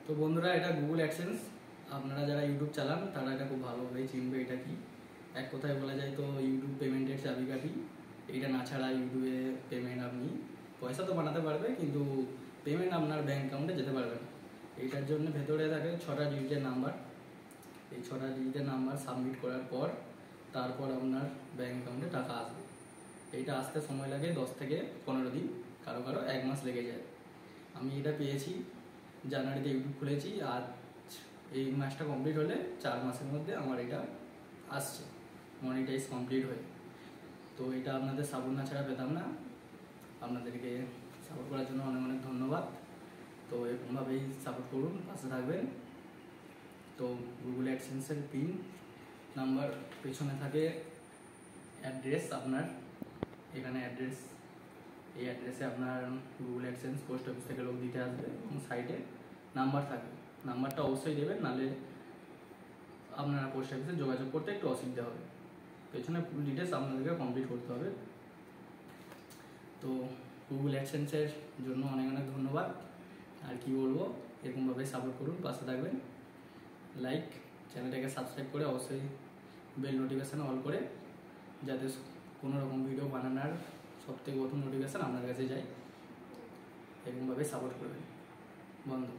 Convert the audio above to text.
তো বন্ধুরা, এটা গুগল অ্যাডসেন্স। আপনারা যারা ইউটিউব চালান তারা এটা খুব ভালোভাবেই চিনবে। এটা কি, এক কথায় বলা যায় তো ইউটিউব পেমেন্টের চাবিকাঠি। এইটা না ছাড়া ইউটিউবে পেমেন্ট আপনি পয়সা তো বানাতে পারবে, কিন্তু পেমেন্ট আপনার ব্যাঙ্ক অ্যাকাউন্টে যেতে পারবে না। এইটার জন্য ভেতরে থাকে 6টা ডিজিটের নাম্বার। এই 6টা ডিজিটের নাম্বার সাবমিট করার পর তারপর আপনার ব্যাঙ্ক অ্যাকাউন্টে টাকা আসবে। এইটা আসতে সময় লাগে 10 থেকে 15 দিন, কারো 1 মাস লেগে যায়। আমি এটা পেয়েছি জানুয়ারিতে, ইউটিউব খুলেছি, আর এই মাসটা কমপ্লিট হলে 4 মাসের মধ্যে আমার এটা আসছে মনিটাইজ কমপ্লিট হয়ে। তো এটা আপনাদের সাপোর্ট না ছাড়া পেতাম না। আপনাদেরকে সাপোর্ট করার জন্য অনেক অনেক ধন্যবাদ। তো এরকমভাবেই সাপোর্ট করুন, পাশে থাকবেন। তো গুগল অ্যাডসেন্সের পিন নাম্বার পেছনে থাকে অ্যাড্রেস আপনার, এখানে অ্যাড্রেস, এই অ্যাড্রেসে আপনার গুগল অ্যাডসেন্স পোস্ট অফিস থেকে লোক দিতে আসবে এবং সাইডে নাম্বার থাকে। নাম্বারটা অবশ্যই দেবেন, নাহলে আপনারা পোস্ট অফিসে যোগাযোগ করতে একটু অসুবিধা হবে। পেছনে ফুল ডিটেলস আপনাদেরকে কমপ্লিট করতে হবে। তো গুগল অ্যাডসেন্সের জন্য অনেক অনেক ধন্যবাদ। আর কি বলবো, এরকমভাবে সাপোর্ট করুন, পাশে থাকবেন। লাইক, চ্যানেলটাকে সাবস্ক্রাইব করে অবশ্যই বেল নোটিফিকেশান অল করে, যাতে কোনো রকম ভিডিও বানানোর সবথেকে প্রথম নোটিফিকেশান আপনার কাছে যায়। এরকমভাবে সাপোর্ট করবেন বন্ধু।